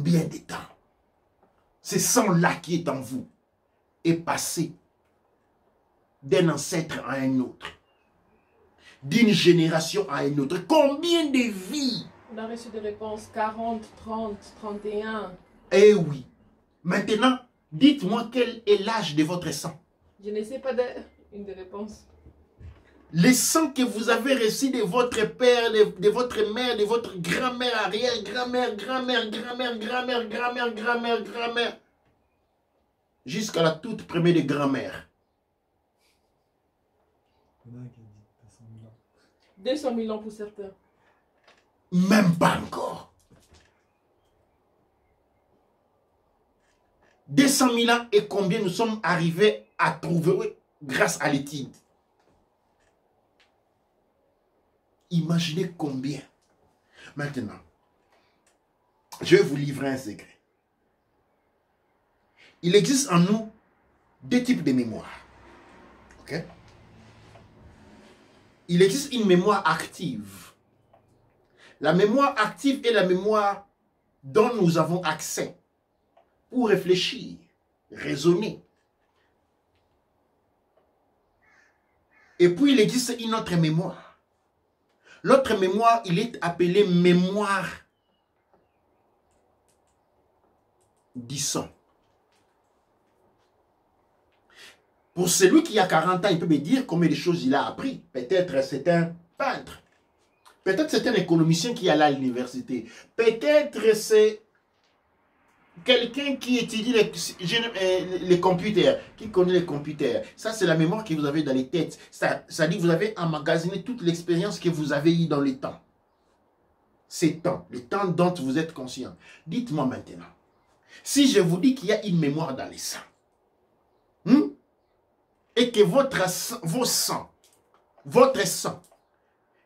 combien de temps ce sang-là qui est en vous est passé d'un ancêtre à un autre, d'une génération à une autre? Combien de vies? On a reçu des réponses 40, 30, 31. Eh oui. Maintenant, dites-moi quel est l'âge de votre sang. Je ne sais pas une des réponses. Le sang que vous avez reçu de votre père, de votre mère, de votre grand-mère, arrière-grand-mère, grand-mère, grand-mère, grand-mère, grand-mère, grand-mère, grand-mère, jusqu'à la toute première des grand-mères. 200 000 ans pour certains. Même pas encore. 200 000 ans et combien nous sommes arrivés à trouver grâce à l'étude. Imaginez combien. Maintenant, je vais vous livrer un secret. Il existe en nous deux types de mémoire. Ok? Il existe une mémoire active. La mémoire active est la mémoire dont nous avons accès pour réfléchir, raisonner. Et puis il existe une autre mémoire. L'autre mémoire, il est appelé mémoire du sang. Pour celui qui a 40 ans, il peut me dire combien de choses il a appris. Peut-être c'est un peintre. Peut-être c'est un économicien qui est allé à l'université. Peut-être c'est quelqu'un qui étudie les computers, qui connaît les computers. Ça, c'est la mémoire que vous avez dans les têtes. Ça dit que vous avez emmagasiné toute l'expérience que vous avez eue dans le temps. Ces temps, le temps dont vous êtes conscient. Dites-moi maintenant, si je vous dis qu'il y a une mémoire dans les sangs, et que votre sang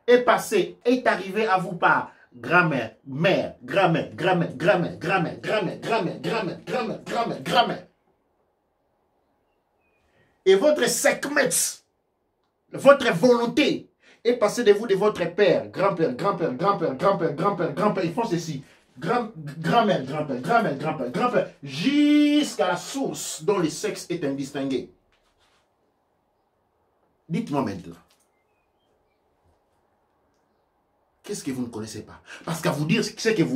est passé, est arrivé à vous par grand-mère, mère, grand-mère, grand-mère, grand-mère, grand-mère, grand-mère, grand-mère, grand-mère, grand-mère, grand-mère, grand-mère. Et votre segment, votre volonté est passée de vous, de votre père, grand-père, grand-père, grand-père, grand-père, grand-père, grand-père. Ils font ceci. Grand-mère, grand-père, grand-mère, grand-père, grand-père, jusqu'à la source dont le sexe est indistingué. Dites-moi maintenant. Qu'est-ce que vous ne connaissez pas? Parce qu'à vous dire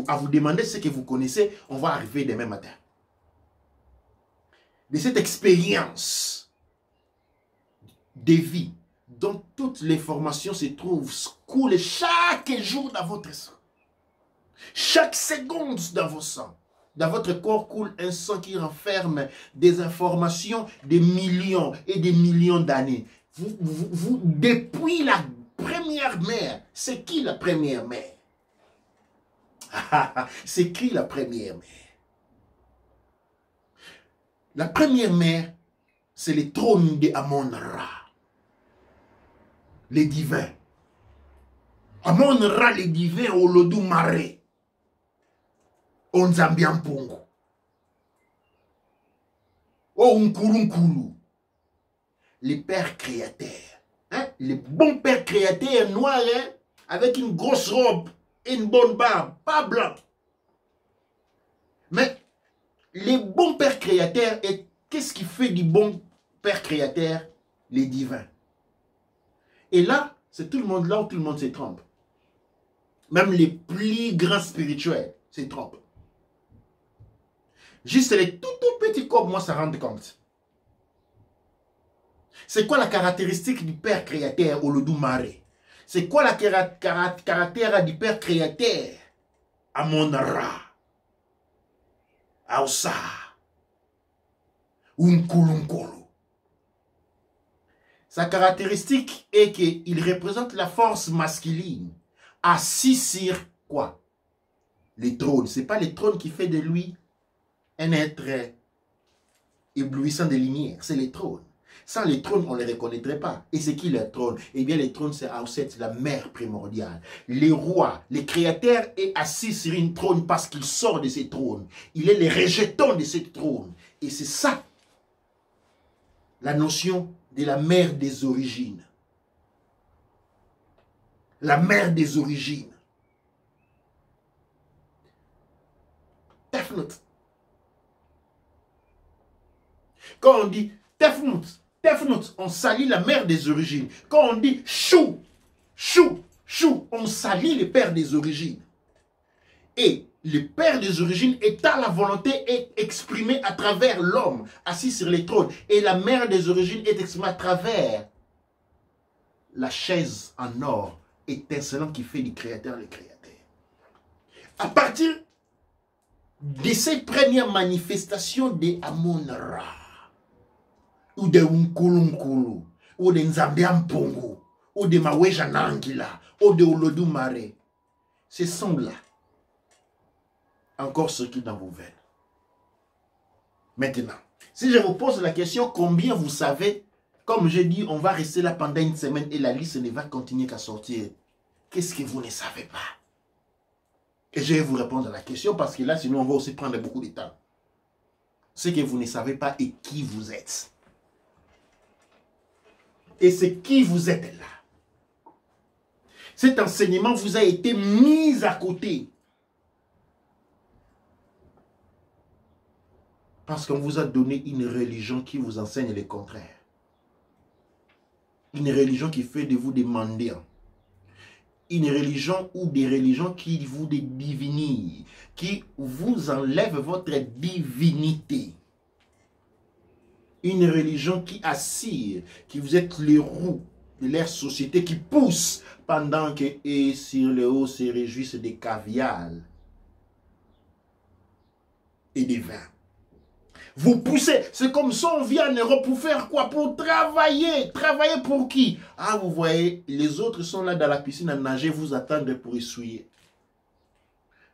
à vous demander ce que vous connaissez, on va arriver demain matin. De cette expérience de vie, dont toutes les formations se trouvent, coulent chaque jour dans votre sang. Chaque seconde dans vos sangs. Dans votre corps coule un sang qui renferme des informations de millions et des millions d'années. Depuis la première mère, c'est qui la première mère? C'est qui la première mère? La première mère, c'est le trône de Amon-Ra, les divins. Amon-Ra, les divins, au Lodou Mare, Onzambiampongo, au Nkurunkulu, les pères créateurs. Hein? Les bons pères créateurs noirs, hein? Avec une grosse robe et une bonne barbe, pas blanc. Mais les bons pères créateurs, et qu'est-ce qui fait du bon père créateur? Les divins. Et là, c'est tout le monde là où tout le monde se trompe. Même les plus grands spirituels se trompent. Juste les tout petits corps, moi, ça rend compte. C'est quoi la caractéristique du père créateur au Lodou Mare? C'est quoi la caractère du père créateur Amon-Ra, Aoussa, Unkulunkulu? Sa caractéristique est qu'il représente la force masculine assis sur quoi? Les trônes. Ce n'est pas les trônes qui fait de lui un être éblouissant de lumière. C'est les trônes. Sans les trônes, on ne les reconnaîtrait pas. Et c'est qui le trône? Eh bien, les trônes, c'est Aouset, la mère primordiale. Les rois, les créateurs est assis sur une trône parce qu'il sort de ces trônes. Il est le rejeton de ces trônes. Et c'est ça, la notion de la mère des origines. La mère des origines. Tefnut. Quand on dit Tefnut, Tefnut, on salit la mère des origines. Quand on dit Chou, Chou, Chou, on salit le père des origines. Et le père des origines étant la volonté est exprimée à travers l'homme assis sur les trônes. Et la mère des origines est exprimée à travers la chaise en or étincelante qui fait du créateur le créateur. À partir de ces premières manifestations de Amon-Ra, ou de Nkulu, ou de Nzambiampongo, ou de Maweja Nangila, ou de Olodumare, ce sont là encore circulent dans vos veines. Maintenant, si je vous pose la question, combien vous savez, comme j'ai dit, on va rester là pendant une semaine et la liste ne va continuer qu'à sortir. Qu'est-ce que vous ne savez pas? Et je vais vous répondre à la question parce que là, sinon, on va aussi prendre beaucoup de temps. Ce que vous ne savez pas et qui vous êtes. Et c'est qui vous êtes là. Cet enseignement vous a été mis à côté. Parce qu'on vous a donné une religion qui vous enseigne le contraire. Une religion qui fait de vous des mendiants. Une religion ou des religions qui vous divinent, qui vous enlèvent votre divinité. Une religion qui assire, qui vous êtes les roues de leur société, qui pousse pendant que et sur le haut se réjouissent des cavials et des vins. Vous poussez, c'est comme ça on vient en Europe pour faire quoi? Pour travailler. Travailler pour qui? Ah, vous voyez, les autres sont là dans la piscine à nager, vous attendent pour essuyer.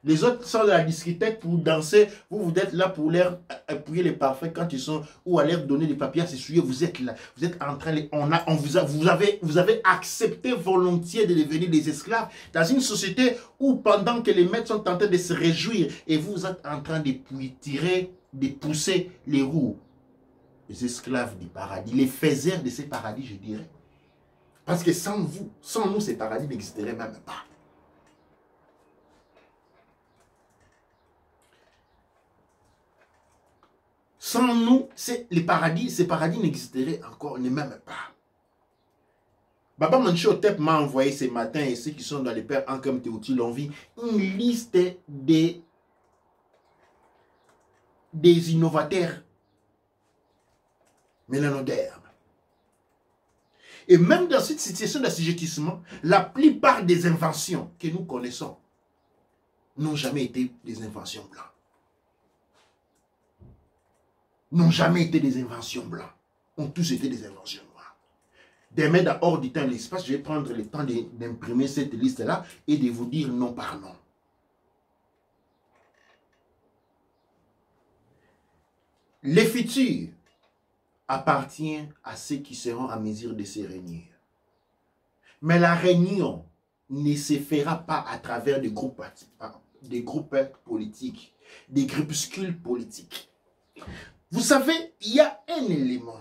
Les autres sont dans la discothèque pour danser, vous êtes là pour leur appuyer les parfums quand ils sont, ou à leur donner des papiers à s'essuyer, vous êtes là. Vous êtes en train, vous avez accepté volontiers de devenir des esclaves dans une société où pendant que les maîtres sont en train de se réjouir et vous êtes en train de tirer, de pousser les roues, les esclaves du paradis, les faiseurs de ces paradis, je dirais. Parce que sans vous, sans nous, ces paradis n'existeraient même pas. Sans nous, ces paradis n'existeraient encore, ne même pas. Baba Mancho Tep m'a envoyé ce matin, et ceux qui sont dans les pères en comme Théotie l'ont vu, une liste des innovateurs mélanodermes. Et même dans cette situation d'assujettissement, la plupart des inventions que nous connaissons n'ont jamais été des inventions blanches. N'ont jamais été des inventions blanches. Ont tous été des inventions noires. Demain, dans hors du temps et l'espace, je vais prendre le temps d'imprimer cette liste-là et de vous dire nom par nom. Le futur appartient à ceux qui seront à mesure de se réunir. Mais la réunion ne se fera pas à travers des groupes politiques, des groupuscules politiques. Vous savez, il y a un élément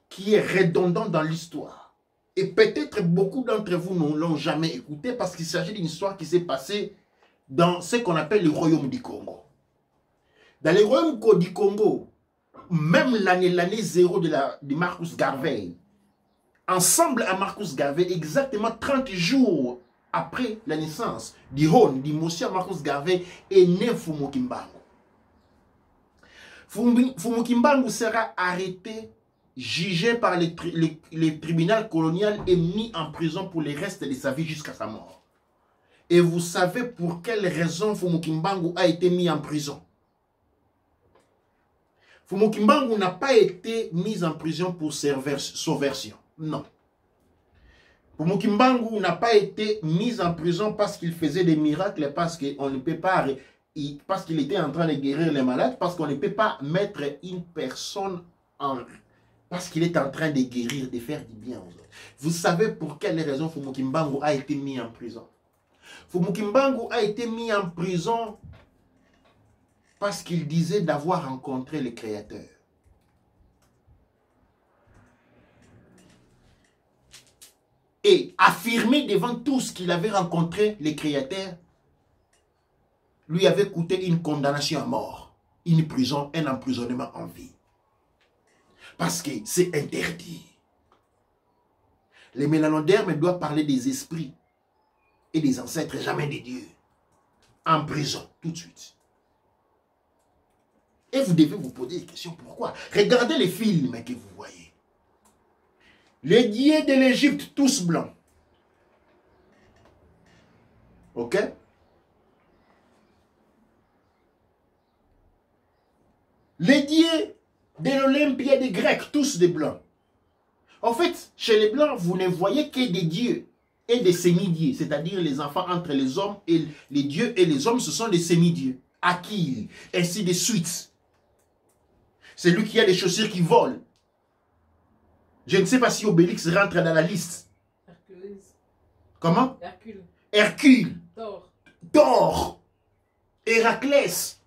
qui est redondant dans l'histoire. Et peut-être beaucoup d'entre vous ne l'ont jamais écouté parce qu'il s'agit d'une histoire qui s'est passée dans ce qu'on appelle le royaume du Congo. Dans le royaume du Congo, même l'année zéro de Marcus Garvey, ensemble à Marcus Garvey, exactement 30 jours après la naissance du monsieur Marcus Garvey, est né Fumukimbangu. Fumukimbangu sera arrêté, jugé par le tribunal colonial et mis en prison pour le reste de sa vie jusqu'à sa mort. Et vous savez pour quelle raison Fumukimbangu a été mis en prison? Fumukimbangu n'a pas été mis en prison pour subversion. Non. Fumukimbangu n'a pas été mis en prison parce qu'il faisait des miracles, parce qu'on ne peut pas, parce qu'il était en train de guérir les malades, parce qu'on ne peut pas mettre une personne en... Parce qu'il est en train de guérir, de faire du bien aux autres. Vous savez pour quelle raison Fumukimbangu a été mis en prison? Fumukimbangu a été mis en prison parce qu'il disait d'avoir rencontré le Créateur. Et affirmer devant tous qu'il avait rencontré le Créateur lui avait coûté une condamnation à mort. une prison, un emprisonnement en vie. Parce que c'est interdit. Les mélanodermes doivent parler des esprits et des ancêtres, jamais des dieux. En prison, tout de suite. Et vous devez vous poser des questions. Pourquoi? Regardez les films que vous voyez. Les dieux de l'Égypte, tous blancs. Ok? Les dieux de l'Olympia des Grecs, tous des blancs. En fait, chez les blancs, vous ne voyez que des dieux et des semi-dieux, c'est-à-dire les enfants entre les hommes et les dieux et les hommes, ce sont des semi-dieux. Achille, ainsi de suite. C'est lui qui a des chaussures qui volent. Je ne sais pas si Obélix rentre dans la liste. Hercule. Comment? Hercule. Hercule. Thor. Thor. Héraclès.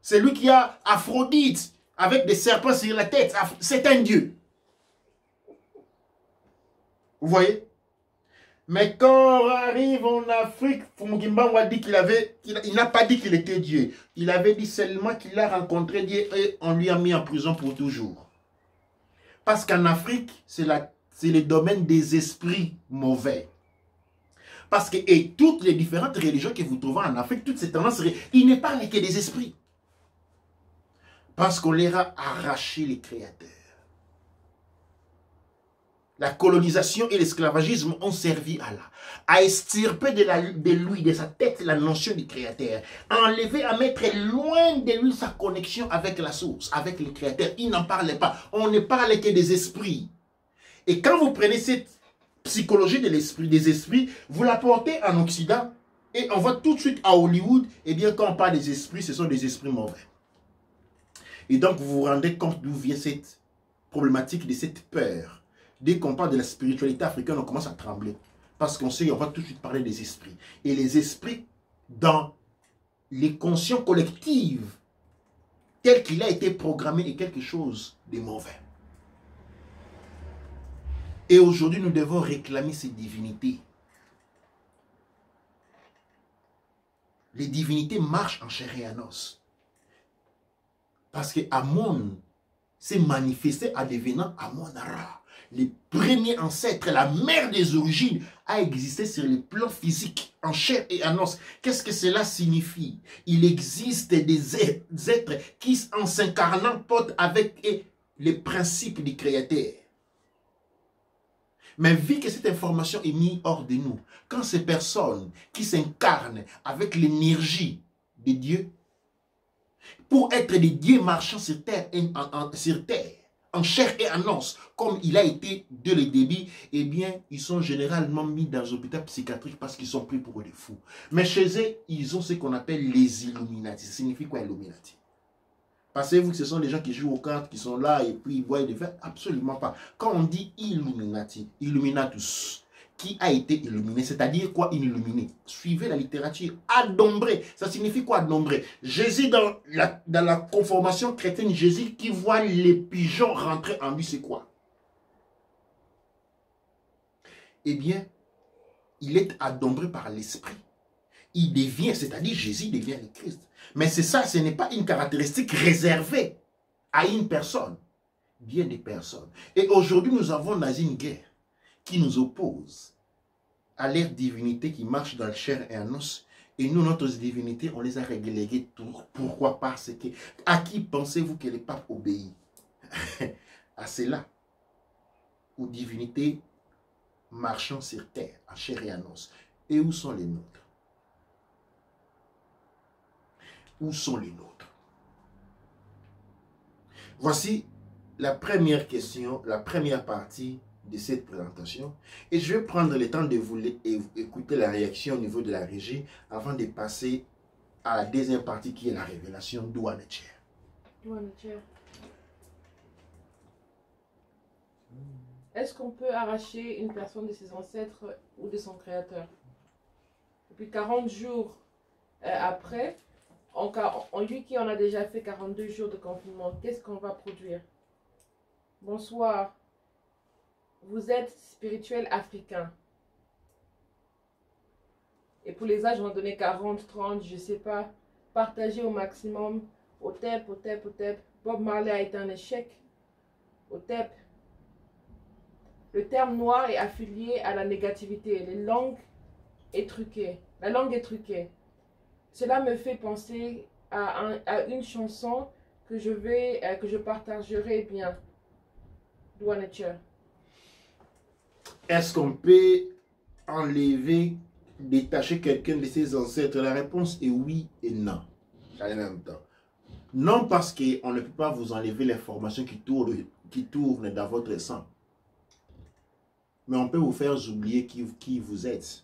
C'est lui qui a Aphrodite avec des serpents sur la tête. C'est un dieu. Vous voyez? Mais quand on arrive en Afrique, Fumugimba a dit il n'a pas dit qu'il était Dieu. Il avait dit seulement qu'il a rencontré Dieu et on lui a mis en prison pour toujours. Parce qu'en Afrique, c'est le domaine des esprits mauvais. Parce que et toutes les différentes religions que vous trouvez en Afrique, toutes ces tendances, ils ne parlent que des esprits. Parce qu'on leur a arraché les créateurs. La colonisation et l'esclavagisme ont servi à extirper de lui, de sa tête, la notion du créateur. À enlever, à mettre loin de lui sa connexion avec la source, avec le créateur. Il n'en parlait pas. On ne parle que des esprits. Et quand vous prenez cette psychologie de l'esprit, des esprits, vous la portez en Occident et on va tout de suite à Hollywood. Eh bien, quand on parle des esprits, ce sont des esprits mauvais. Et donc, vous vous rendez compte d'où vient cette problématique de cette peur. Dès qu'on parle de la spiritualité africaine, on commence à trembler. Parce qu'on sait qu'on va tout de suite parler des esprits. Et les esprits, dans les consciences collectives, tel qu'il a été programmé, est quelque chose de mauvais. Et aujourd'hui, nous devons réclamer ces divinités. Les divinités marchent en chair et en os. Parce que Amon s'est manifesté en devenant Amon-Ra. Les premiers ancêtres, la mère des origines, a existé sur le plan physique, en chair et en os. Qu'est-ce que cela signifie? Il existe des êtres qui, en s'incarnant, portent avec eux les principes du Créateur. Mais vu que cette information est mise hors de nous, quand ces personnes qui s'incarnent avec l'énergie de Dieu, pour être des dieux marchant sur terre, en chair et en os, comme il a été dès le début, eh bien, ils sont généralement mis dans un hôpital psychiatrique parce qu'ils sont pris pour des fous. Mais chez eux, ils ont ce qu'on appelle les Illuminati. Ça signifie quoi, Illuminati? Pensez-vous que ce sont les gens qui jouent aux cartes, qui sont là et puis ils voient des faits? Absolument pas. Quand on dit Illuminati, Illuminatus, qui a été illuminé, c'est-à-dire quoi illuminé? Suivez la littérature. Adombré, ça signifie quoi adombré? Jésus, dans la conformation chrétienne, Jésus qui voit les pigeons rentrer en lui, c'est quoi? Eh bien, il est adombré par l'esprit. Il devient, c'est-à-dire Jésus devient le Christ. Mais c'est ça, ce n'est pas une caractéristique réservée à une personne, bien des personnes. Et aujourd'hui, nous avons dans une guerre qui nous oppose à leur divinité qui marche dans le chair et en os. Et nous, notre divinité, on les a reléguées. Pourquoi? Parce que, à qui pensez-vous que le pape obéit? À cela, aux divinités marchant sur terre, en chair et en os. Et où sont les nôtres? Où sont les nôtres? Voici la première question, la première partie de cette présentation. Et je vais prendre le temps de vous écouter la réaction au niveau de la régie avant de passer à la deuxième partie qui est la révélation d'Ouanetcher. Est-ce qu'on peut arracher une personne de ses ancêtres ou de son créateur? Et puis 40 jours après, lui qui en a déjà fait 42 jours de confinement, qu'est-ce qu'on va produire? Bonsoir. Vous êtes spirituel africain. Et pour les âges, on va donner 40, 30, je ne sais pas. Partagez au maximum Otep. Bob Marley a été un échec. Otep. Le terme noir est affilié à la négativité. La langue est truquée. Cela me fait penser à une chanson que je partagerai bien. Dua Nature. Est-ce qu'on peut enlever, détacher quelqu'un de ses ancêtres? La réponse est oui et non. En même temps. Non, parce qu'on ne peut pas vous enlever l'information qui tourne dans votre sang. Mais on peut vous faire oublier qui vous êtes.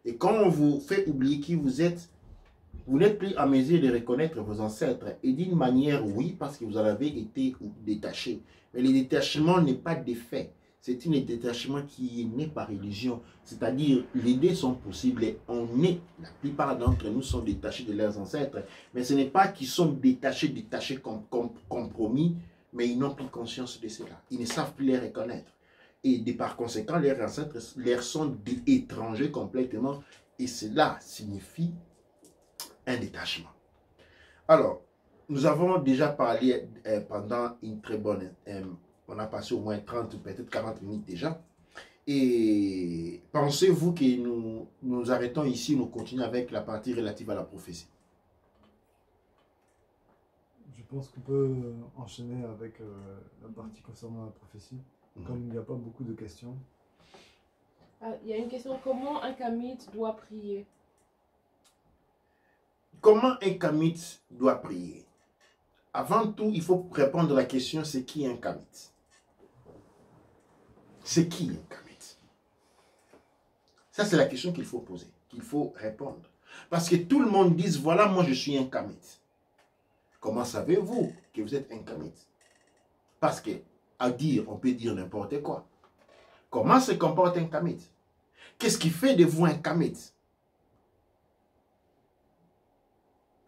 Et quand on vous fait oublier qui vous êtes, vous n'êtes plus en mesure de reconnaître vos ancêtres. Et d'une manière, oui, parce que vous en avez été détachés. Mais le détachement n'est pas défait. C'est un détachement qui est né par religion. C'est-à-dire, les deux sont possibles. La plupart d'entre nous sont détachés de leurs ancêtres. Mais ce n'est pas qu'ils sont détachés compromis, mais ils n'ont plus conscience de cela. Ils ne savent plus les reconnaître. Et par conséquent, leurs ancêtres leur sont étrangers complètement. Et cela signifie un détachement. Alors, nous avons déjà parlé pendant une très bonne... on a passé au moins 30 ou peut-être 40 minutes déjà. Et pensez-vous que nous arrêtons ici, nous continuons avec la partie relative à la prophétie? Je pense qu'on peut enchaîner avec la partie concernant la prophétie. Comme il n'y a pas beaucoup de questions. Il y a une question. Comment un kamite doit prier? Comment un kamite doit prier? Avant tout, il faut répondre à la question, c'est qui un kamite? C'est qui un kamite? Ça, c'est la question qu'il faut poser, qu'il faut répondre. Parce que tout le monde dit, voilà, moi je suis un kamite. Comment savez-vous que vous êtes un kamite? Parce que à dire, on peut dire n'importe quoi. Comment se comporte un kamite? Qu'est-ce qui fait de vous un kamite?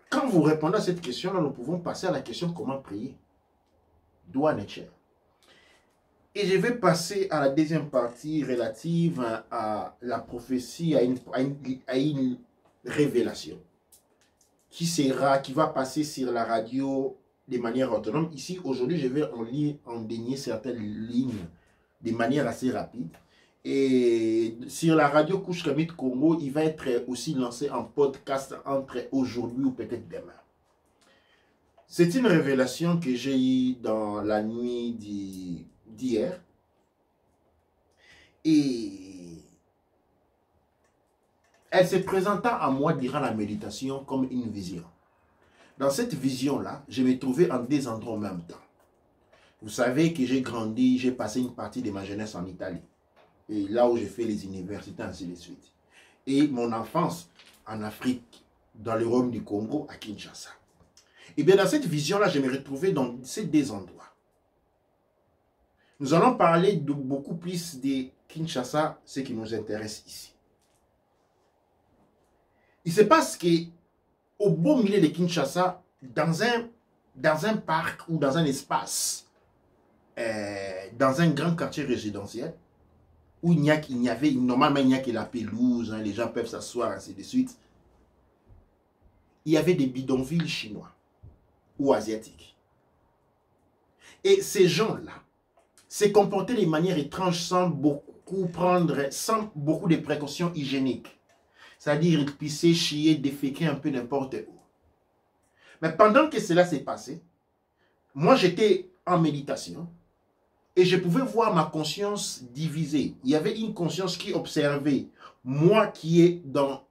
Quand vous répondez à cette question-là, nous pouvons passer à la question comment prier. Dua Nature. Et je vais passer à la deuxième partie relative à la prophétie, à une révélation qui va passer sur la radio de manière autonome. Ici, aujourd'hui, je vais en dénier certaines lignes de manière assez rapide. Et sur la radio Couche Kamit Congo, il va être aussi lancé en podcast entre aujourd'hui ou peut-être demain. C'est une révélation que j'ai eue dans la nuit d'hier. Et elle se présenta à moi durant la méditation comme une vision. Dans cette vision-là, je me trouvais en deux endroits en même temps. Vous savez que j'ai grandi, j'ai passé une partie de ma jeunesse en Italie. Et là où j'ai fait les universités, ainsi de suite. Et mon enfance en Afrique, dans le royaume du Congo, à Kinshasa. Et bien dans cette vision-là, je me retrouvais dans ces deux endroits. Nous allons parler de beaucoup plus de Kinshasa, ce qui nous intéresse ici. Il se passe que au beau milieu de Kinshasa, dans un parc ou dans un espace, dans un grand quartier résidentiel, où normalement il n'y a que la pelouse, les gens peuvent s'asseoir, ainsi de suite. Il y avait des bidonvilles chinois ou asiatiques. Et ces gens-là se comportaient de manière étrange sans beaucoup de précautions hygiéniques. C'est-à-dire, ils pissaient, chier, déféquer un peu n'importe où. Mais pendant que cela s'est passé, moi j'étais en méditation et je pouvais voir ma conscience divisée. Il y avait une conscience qui observait moi qui est dans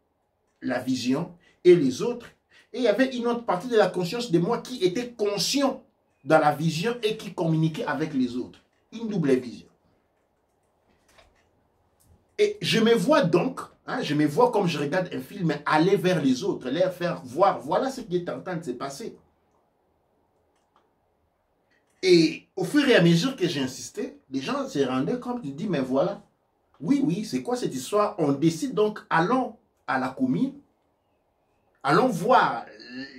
la vision et les autres. Et il y avait une autre partie de la conscience de moi qui était conscient dans la vision et qui communiquait avec les autres. Une double vision. Et je me vois donc, je me vois comme je regarde un film, aller vers les autres, leur faire voir, voilà ce qui est en train de se passer. Et au fur et à mesure que j'insistais, les gens se rendaient compte, ils disent, mais voilà, oui, c'est quoi cette histoire? On décide donc, allons à la commune, allons voir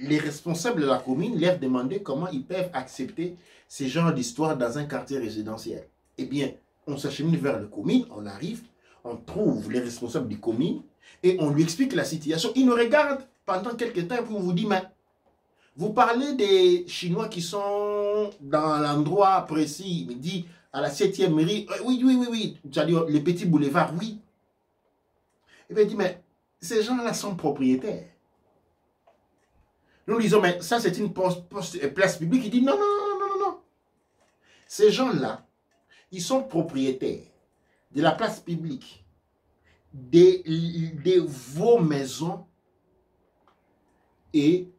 les responsables de la commune, leur demander comment ils peuvent accepter ce genre d'histoire dans un quartier résidentiel. Eh bien, on s'achemine vers la commune, on arrive, on trouve les responsables des communes et on lui explique la situation. Il nous regarde pendant quelques temps et puis on vous dit, mais Vous parlez des Chinois qui sont dans l'endroit précis, il me dit à la 7e mairie, oui, c'est-à-dire les petits boulevards, oui. Et bien il dit, mais ces gens-là sont propriétaires. Nous disons, mais ça c'est une place publique. Il dit, non. Ces gens-là, ils sont propriétaires de la place publique, de vos maisons et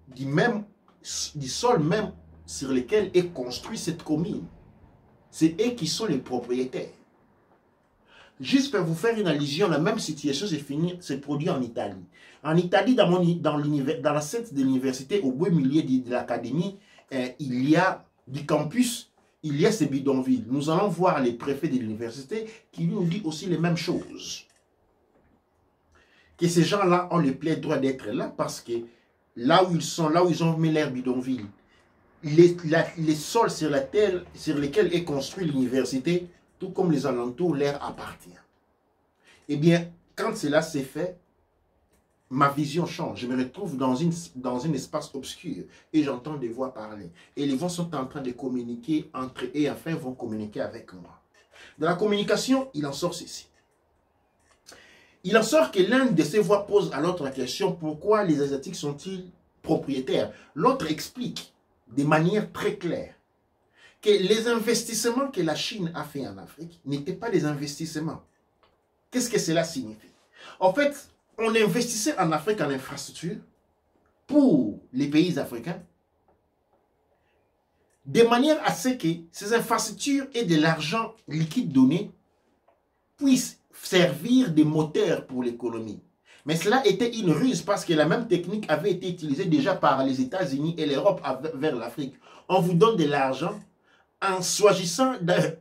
du sol même sur lequel est construite cette commune. C'est eux qui sont les propriétaires. Juste pour vous faire une allusion, la même situation s'est produite en Italie. En Italie, dans la sainte de l'université, au beau milieu de l'académie, il y a du campus, il y a ces bidonvilles. Nous allons voir les préfets de l'université qui nous disent aussi les mêmes choses. Que ces gens-là ont le plein droit d'être là parce que là où ils sont, là où ils ont mis l'air bidonville, les sols sur la terre sur lesquels est construite l'université, tout comme les alentours, l'air appartient. Eh bien, quand cela s'est fait, ma vision change. Je me retrouve dans un espace obscur et j'entends des voix parler. Et les voix sont en train de communiquer entre eux et enfin vont communiquer avec moi. Dans la communication, il en sort ceci. Il en sort que l'un de ces voix pose à l'autre la question, pourquoi les Asiatiques sont-ils propriétaires? L'autre explique de manière très claire que les investissements que la Chine a fait en Afrique n'étaient pas des investissements. Qu'est-ce que cela signifie? En fait, on investissait en Afrique en infrastructure pour les pays africains de manière à ce que ces infrastructures et de l'argent liquide donné puissent servir de moteur pour l'économie. Mais cela était une ruse parce que la même technique avait été utilisée déjà par les États-Unis et l'Europe vers l'Afrique. On vous donne de l'argent en choisissant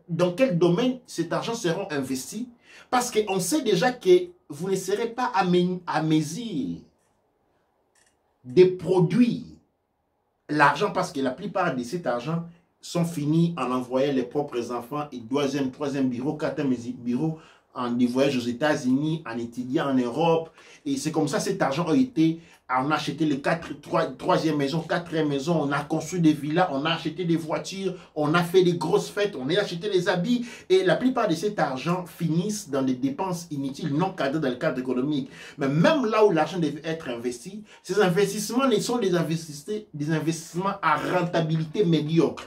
dans quel domaine cet argent sera investi parce qu'on sait déjà que vous ne serez pas à mesure de produire l'argent parce que la plupart de cet argent sont finis en envoyant les propres enfants et troisième bureau, quatrième bureau en des voyages aux États-Unis, en étudiant en Europe. Et c'est comme ça cet argent a été, on a acheté les troisième maison, quatrième maison, on a construit des villas, on a acheté des voitures, on a fait des grosses fêtes, on a acheté des habits. Et la plupart de cet argent finissent dans des dépenses inutiles, non cadrées dans le cadre économique. Mais même là où l'argent devait être investi, ces investissements ne sont des investissements à rentabilité médiocre.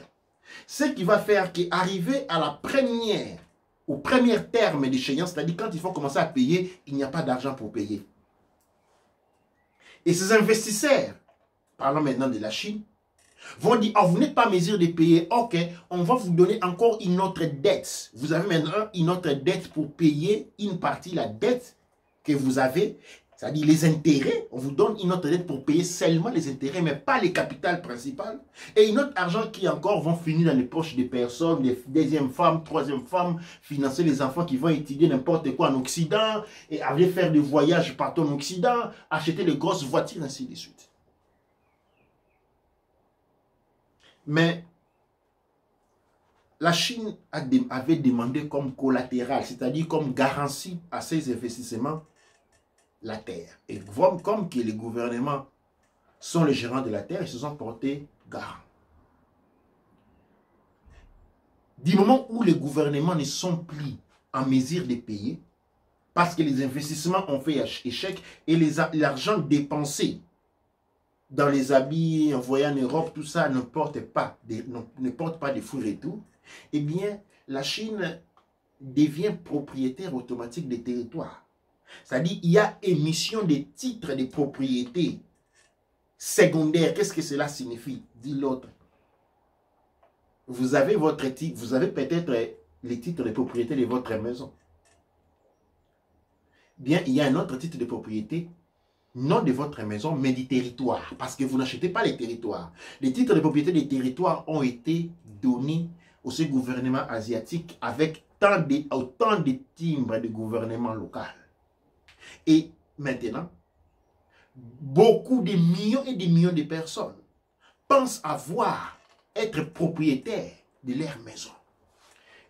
Ce qui va faire qu'arriver à la première, au premier terme d'échéance, c'est-à-dire quand il faut commencer à payer, il n'y a pas d'argent pour payer. Et ces investisseurs, parlons maintenant de la Chine, vont dire, oh, vous n'êtes pas en mesure de payer, ok, on va vous donner encore une autre dette. Vous avez maintenant une autre dette pour payer une partie de la dette que vous avez, c'est-à-dire les intérêts, on vous donne une autre dette pour payer seulement les intérêts, mais pas les capitales principales. Et une autre argent qui encore vont finir dans les poches des personnes, des deuxième femmes, troisième femmes, financer les enfants qui vont étudier n'importe quoi en Occident, et aller faire des voyages partout en Occident, acheter les grosses voitures, ainsi de suite. Mais la Chine avait demandé comme collatéral, c'est-à-dire comme garantie à ces investissements, la terre. Et comme que les gouvernements sont les gérants de la terre, ils se sont portés garants. Du moment où les gouvernements ne sont plus en mesure de payer, parce que les investissements ont fait échec et l'argent dépensé dans les habits envoyés en Europe, tout ça ne porte pas de fruits et tout, eh bien, la Chine devient propriétaire automatique des territoires. C'est-à-dire il y a émission des titres de propriété secondaire. Qu'est-ce que cela signifie? Dit l'autre. Vous avez votre titre, vous avez peut-être les titres de propriété de votre maison. Bien, il y a un autre titre de propriété, non de votre maison, mais du territoire. Parce que vous n'achetez pas les territoires. Les titres de propriété des territoires ont été donnés au gouvernement asiatique avec autant de timbres de gouvernement local. Et maintenant, beaucoup de millions et de millions de personnes pensent être propriétaires de leur maison,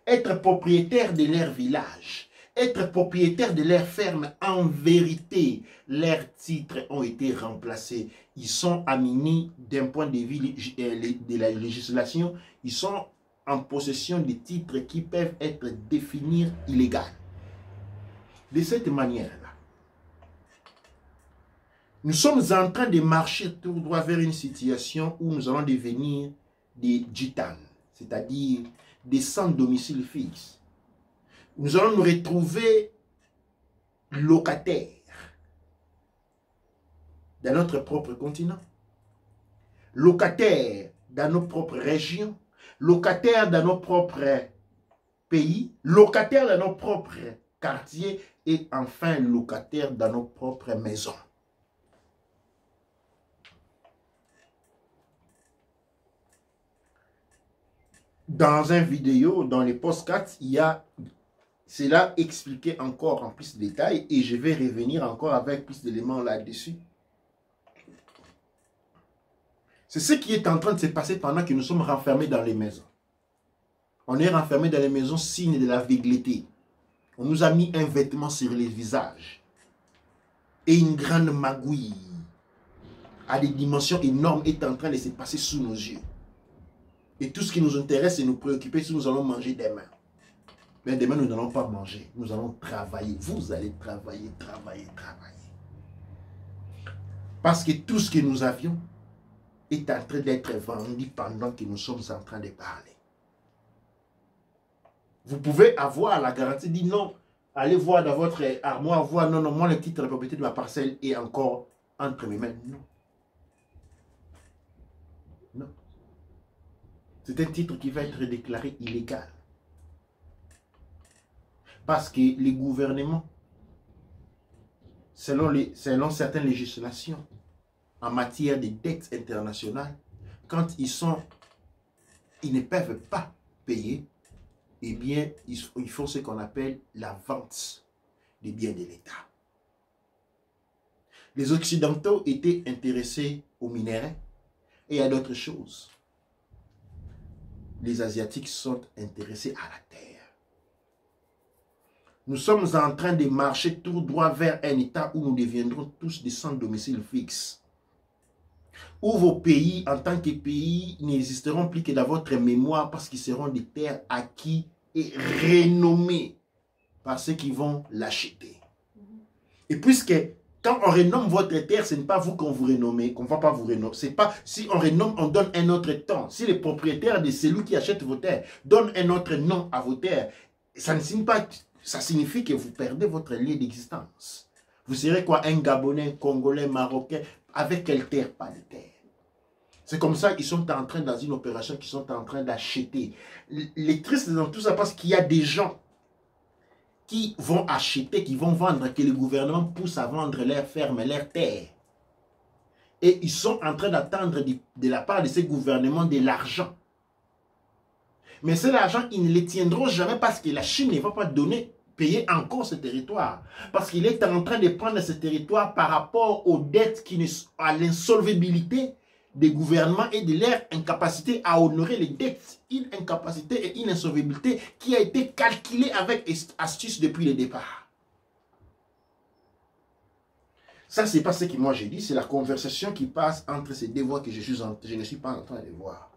être propriétaires de leur village, être propriétaires de leur ferme. En vérité, leurs titres ont été remplacés. ils sont aminés d'un point de vue de la législation, ils sont en possession de titres qui peuvent être définis illégaux. De cette manière-là, nous sommes en train de marcher tout droit vers une situation où nous allons devenir des gitanes, c'est-à-dire des sans domicile fixe. Nous allons nous retrouver locataires dans notre propre continent, locataires dans nos propres régions, locataires dans nos propres pays, locataires dans nos propres quartiers et enfin locataires dans nos propres maisons. Dans une vidéo, dans les podcasts, il y a cela expliqué encore en plus de détails et je vais revenir encore avec plus d'éléments là-dessus. C'est ce qui est en train de se passer pendant que nous sommes renfermés dans les maisons. On est renfermés dans les maisons, signe de l'aveugleté. On nous a mis un vêtement sur les visages et une grande magouille à des dimensions énormes est en train de se passer sous nos yeux. Et tout ce qui nous intéresse et nous préoccuper si nous allons manger demain. Mais demain, nous n'allons pas manger. Nous allons travailler. Vous allez travailler, travailler, travailler. Parce que tout ce que nous avions est en train d'être vendu pendant que nous sommes en train de parler. Vous pouvez avoir la garantie, dit non, allez voir dans votre armoire, voir, non, non, moi, le titre de propriété de ma parcelle est encore entre mes mains. Non. Non. C'est un titre qui va être déclaré illégal. Parce que les gouvernements, selon certaines législations, en matière de dettes internationales, quand ils ne peuvent pas payer, eh bien, il faut ce qu'on appelle la vente des biens de l'État. Les Occidentaux étaient intéressés aux minéraux et à d'autres choses. Les Asiatiques sont intéressés à la terre. Nous sommes en train de marcher tout droit vers un état où nous deviendrons tous des sans domicile fixe. Où vos pays, en tant que pays, n'existeront plus que dans votre mémoire parce qu'ils seront des terres acquises et renommées par ceux qui vont l'acheter. Et puisque quand on renomme votre terre, ce n'est pas vous qu'on vous renomme, qu'on ne va pas vous renommer. C'est pas, si on renomme, on donne un autre temps. Si le propriétaire de celui qui achète vos terres donne un autre nom à vos terres, ça ne signifie pas, ça signifie que vous perdez votre lieu d'existence. Vous serez quoi? Un Gabonais, Congolais, Marocain, avec quelle terre? Pas de terre. C'est comme ça qu'ils sont en train, dans une opération, qu'ils sont en train d'acheter. Les tristes dans tout ça, parce qu'il y a des gens qui vont acheter, qui vont vendre, que le gouvernement pousse à vendre leurs fermes, leurs terres. Et ils sont en train d'attendre de la part de ces gouvernements de l'argent. Mais cet argent, ils ne le tiendront jamais parce que la Chine ne va pas payer encore ce territoire. Parce qu'il est en train de prendre ce territoire par rapport aux dettes, à l'insolvabilité des gouvernements et de leur incapacité à honorer les dettes. Une incapacité et une insolvabilité qui a été calculée avec astuce depuis le départ. Ça, c'est pas ce que moi j'ai dit, c'est la conversation qui passe entre ces deux voix que je ne suis pas en train de voir.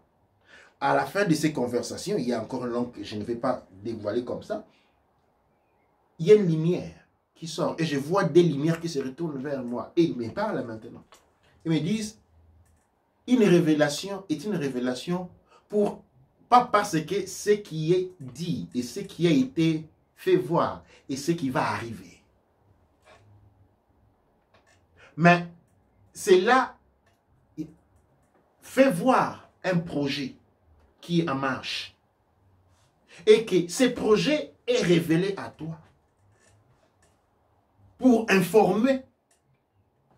À la fin de ces conversations, il y a encore un long que je ne vais pas dévoiler comme ça. Il y a une lumière qui sort et je vois des lumières qui se retournent vers moi et ils me parlent maintenant. Ils me disent, une révélation est une révélation pas parce que ce qui est dit et ce qui a été fait voir et ce qui va arriver. Mais cela fait voir un projet qui est en marche et que ce projet est révélé à toi pour informer,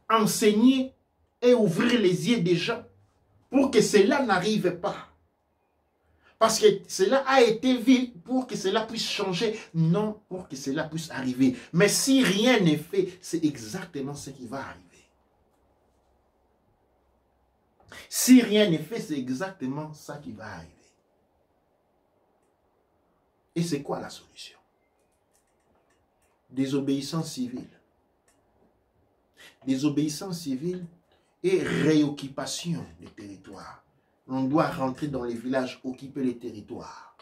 enseigner et ouvrir les yeux des gens pour que cela n'arrive pas. Parce que cela a été vu pour que cela puisse changer, non pour que cela puisse arriver. Mais si rien n'est fait, c'est exactement ce qui va arriver. Si rien n'est fait, c'est exactement ça qui va arriver. Et c'est quoi la solution? Désobéissance civile. Désobéissance civile et réoccupation des territoires. On doit rentrer dans les villages, occuper les territoires.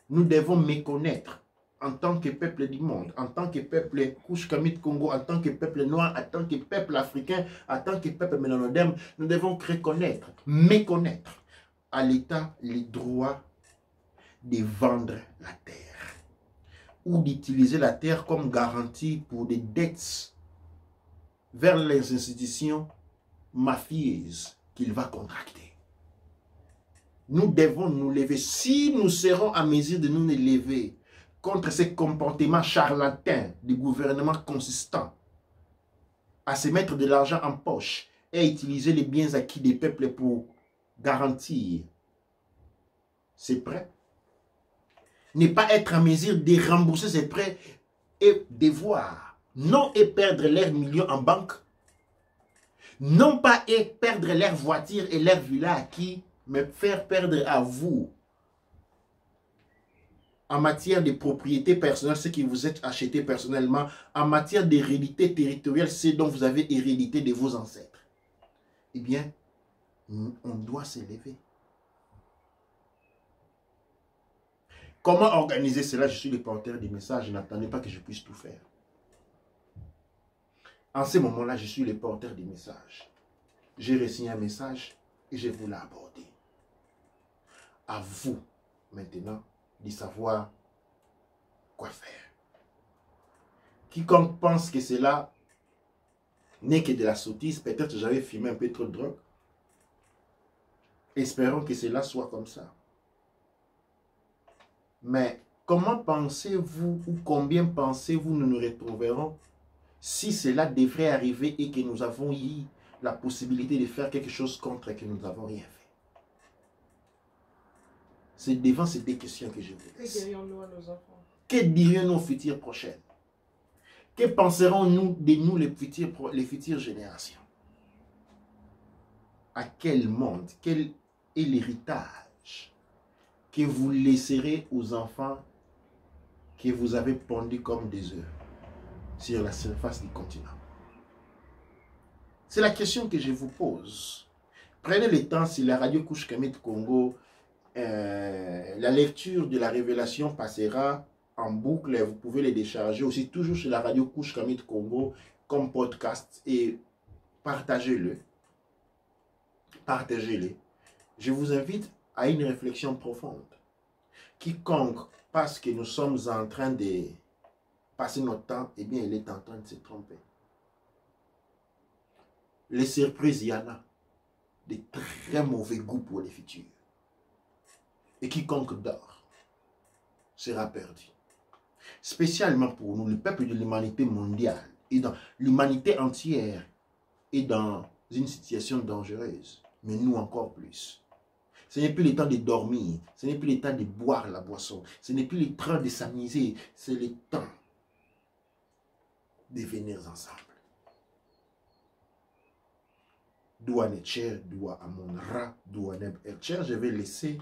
Nous devons méconnaître en tant que peuple du monde, en tant que peuple Kouch-Kamit Congo, en tant que peuple noir, en tant que peuple africain, en tant que peuple mélanodème, nous devons reconnaître, méconnaître à l'État les droits de vendre la terre ou d'utiliser la terre comme garantie pour des dettes vers les institutions mafieuses qu'il va contracter. Nous devons nous lever. Si nous serons à mesure de nous lever contre ces comportements charlatans du gouvernement consistant à se mettre de l'argent en poche et utiliser les biens acquis des peuples pour garantir ses prêts, ne pas être en mesure de rembourser ses prêts et devoir, non et perdre leurs millions en banque, non pas et perdre leurs voitures et leurs villas acquis, mais faire perdre à vous en matière de propriété personnelle, ce que vous êtes acheté personnellement, en matière d'hérédité territoriale, ce dont vous avez hérédité de vos ancêtres. Eh bien, on doit s'élever. Comment organiser cela? Je suis le porteur du message, je n'attendais pas que je puisse tout faire. En ce moment-là, je suis le porteur du message. J'ai reçu un message et je vous l'ai abordé. À vous, maintenant, de savoir quoi faire. Quiconque pense que cela n'est que de la sottise, peut-être j'avais fumé un peu trop de drogue. Espérons que cela soit comme ça. Mais comment pensez-vous ou combien pensez-vous nous nous retrouverons si cela devrait arriver et que nous avons eu la possibilité de faire quelque chose contre et que nous n'avons rien fait? C'est devant ces deux questions que je vous laisse. Que dirions-nous à nos enfants? Que dirions nos futures prochaines? Que penserons-nous de nous les futures générations? À quel monde, quel est l'héritage que vous laisserez aux enfants que vous avez pondus comme des œufs sur la surface du continent? C'est la question que je vous pose. Prenez le temps, si la radio Kouch-Kamit Congo, la lecture de la révélation passera en boucle, vous pouvez les décharger aussi toujours sur la radio Kouch-Kamit Congo comme podcast et partagez-le. Partagez-le. Je vous invite à une réflexion profonde. Quiconque, parce que nous sommes en train de passer notre temps, eh bien, il est en train de se tromper. Les surprises, il y en a. De très mauvais goût pour les futurs. Et quiconque dort sera perdu. Spécialement pour nous, le peuple de l'humanité mondiale et dans l'humanité entière est dans une situation dangereuse. Mais nous encore plus. Ce n'est plus le temps de dormir. Ce n'est plus le temps de boire la boisson. Ce n'est plus le temps de s'amuser. C'est le temps de venir ensemble. Douanetcher, Doua Amonra, Douaneb Ercher. Je vais laisser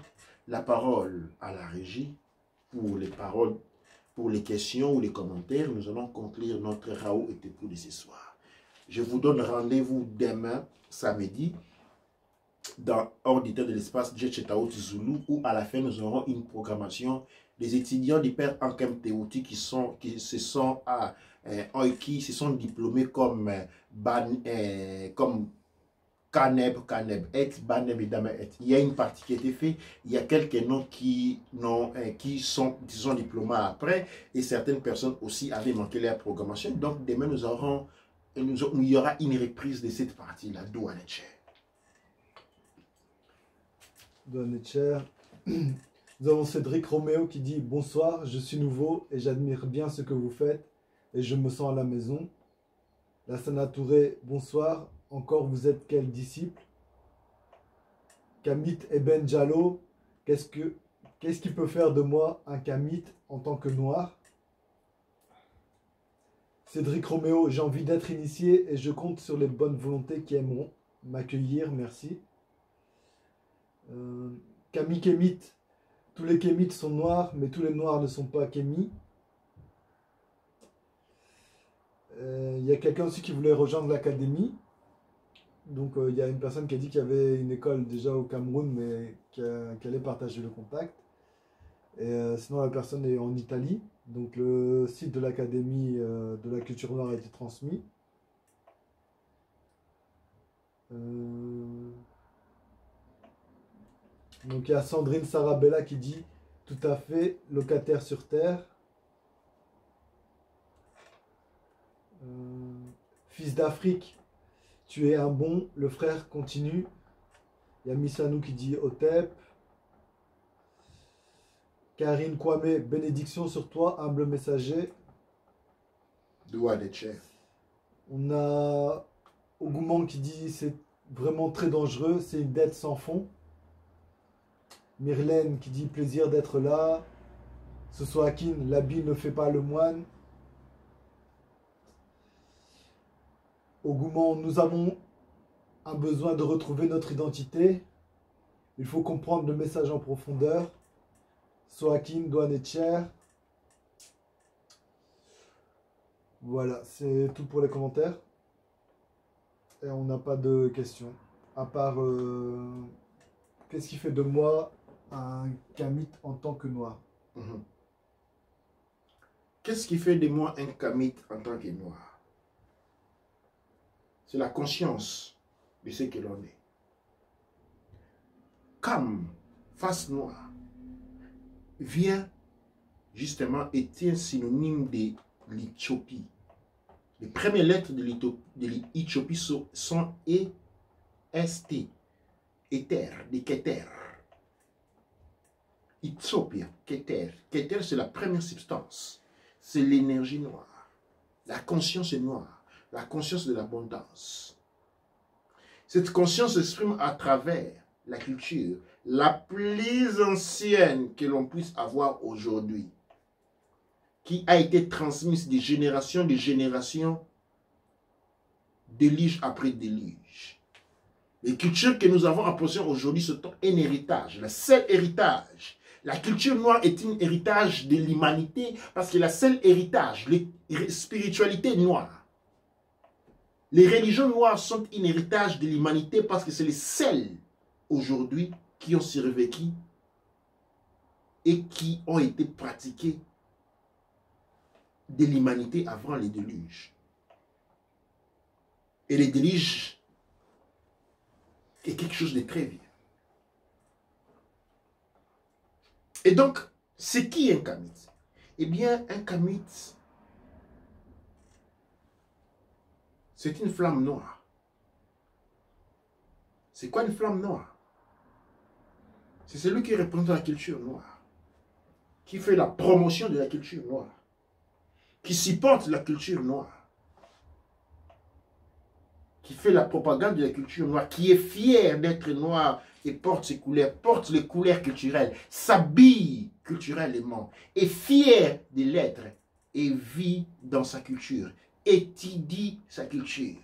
la parole à la régie pour les paroles, pour les questions ou les commentaires. Nous allons conclure notre Raoult et Tepou de ce soir. Je vous donne rendez-vous demain, samedi, dans Auditeur de l'espace Djetchetaout Zulu, où à la fin nous aurons une programmation des étudiants du Père Ankem Teouti qui se sont diplômés comme Kaneb, Baneb et Damet. Il y a une partie qui a été faite, il y a quelques noms qui sont, disons, diplômés après, et certaines personnes aussi avaient manqué leur programmation. Donc demain il y aura une reprise de cette partie-là, Douanetcher. Douanetcher. Nous avons Cédric Roméo qui dit « Bonsoir, je suis nouveau et j'admire bien ce que vous faites et je me sens à la maison. » Lassana Touré, bonsoir. Encore vous êtes quel disciple? Kamit Eben Diallo, qu'est-ce qui peut faire de moi un Kamit en tant que noir? Cédric Roméo, j'ai envie d'être initié et je compte sur les bonnes volontés qui aimeront m'accueillir, merci. Camille Kémit, tous les Kémites sont noirs, mais tous les noirs ne sont pas Kémis. Il y a quelqu'un aussi qui voulait rejoindre l'académie. Donc il y a une personne qui a dit qu'il y avait une école déjà au Cameroun, mais qui allait partager le contact. Et sinon la personne est en Italie. Donc le site de l'Académie de la culture noire a été transmis. Donc il y a Sandrine Sarabella qui dit tout à fait, locataire sur terre. Fils d'Afrique, tu es un bon, le frère continue. Il y a Missanou qui dit Otep. Karine Kwame, bénédiction sur toi, humble messager. Doua des chefs. On a Ogouman qui dit c'est vraiment très dangereux, c'est une dette sans fond. Myrlène qui dit plaisir d'être là. Sosoakin, l'habit ne fait pas le moine. Ogouman, nous avons un besoin de retrouver notre identité. Il faut comprendre le message en profondeur. Soakin, douane et cher. Voilà, c'est tout pour les commentaires. Et on n'a pas de questions. À part, qu'est-ce qui fait de moi un kamite en tant que noir? Qu'est-ce qui fait de moi un kamite en tant que noir? C'est la conscience de ce que l'on est. Kam, face noire, vient justement être un synonyme de l'Éthiopie. Les premières lettres de l'Éthiopie sont E-S-T, Éther, de Keter. Éthiopie, Keter. Keter, c'est la première substance. C'est l'énergie noire. La conscience est noire. La conscience de l'abondance. Cette conscience s'exprime à travers la culture la plus ancienne que l'on puisse avoir aujourd'hui, qui a été transmise de génération en génération, déluge après déluge. Les cultures que nous avons en possession aujourd'hui sont un héritage, le seul héritage. La culture noire est un héritage de l'humanité parce que le seul héritage, la spiritualité noire. Les religions noires sont un héritage de l'humanité parce que c'est les seules aujourd'hui qui ont survécu et qui ont été pratiquées de l'humanité avant les déluges. Et les déluges est quelque chose de très vieux. Et donc, c'est qui un kamite? Eh bien, un kamite, c'est une flamme noire. C'est quoi une flamme noire? C'est celui qui représente la culture noire, qui fait la promotion de la culture noire, qui supporte la culture noire, qui fait la propagande de la culture noire, qui est fier d'être noir et porte ses couleurs, porte les couleurs culturelles, s'habille culturellement, est fier de l'être et vit dans sa culture, étudie sa culture.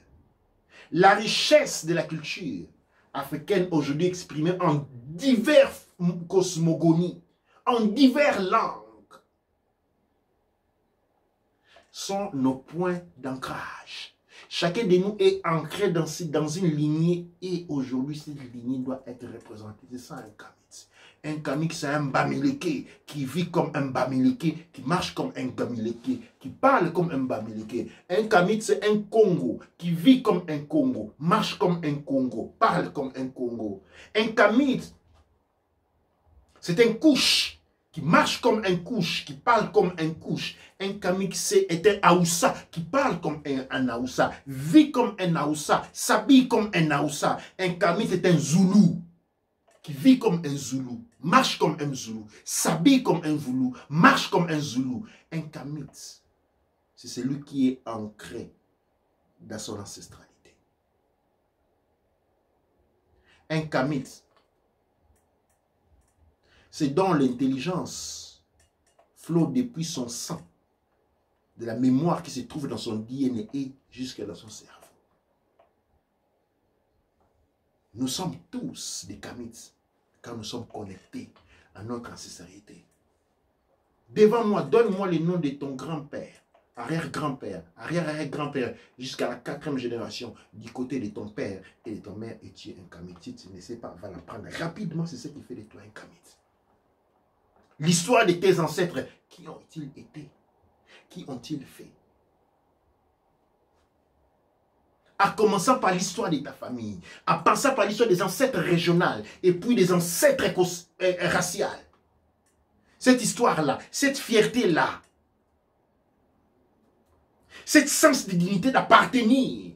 La richesse de la culture africaine aujourd'hui exprimée en diverses cosmogonies, en diverses langues, sont nos points d'ancrage. Chacun de nous est ancré dans une lignée et aujourd'hui cette lignée doit être représentée. C'est ça un kamite. Un kamite, c'est un bamileke qui vit comme un bamileke, qui marche comme un bamileke, qui parle comme un bamileke. Un kamite, c'est un Congo qui vit comme un Congo, marche comme un Congo, parle comme un Congo. Un kamite, c'est un couche qui marche comme un couche, qui parle comme un couche. Un kamite est un Aoussa qui parle comme un Aoussa, vit comme un Aoussa, s'habille comme un Aoussa. Un kamite est un Zoulou qui vit comme un Zoulou, marche comme un Zoulou, s'habille comme un Zoulou, marche comme un Zoulou. Un kamite, c'est celui qui est ancré dans son ancestralité. Un kamite, c'est dont l'intelligence flot depuis son sang, de la mémoire qui se trouve dans son DNA jusqu'à dans son cerveau. Nous sommes tous des kamites quand nous sommes connectés à notre ancestralité. Devant moi, donne-moi le nom de ton grand-père, arrière-grand-père, arrière-arrière-grand-père, jusqu'à la 4e génération, du côté de ton père et de ton mère, et tu es un Kamitite, tu ne sais pas, va l'apprendre rapidement, c'est ce qui fait de toi un Kamite. L'histoire de tes ancêtres, qui ont-ils été? Qui ont-ils fait? En commençant par l'histoire de ta famille, en passant par l'histoire des ancêtres régionales, et puis des ancêtres raciaux. Cette histoire-là, cette fierté-là, cette sens de dignité d'appartenir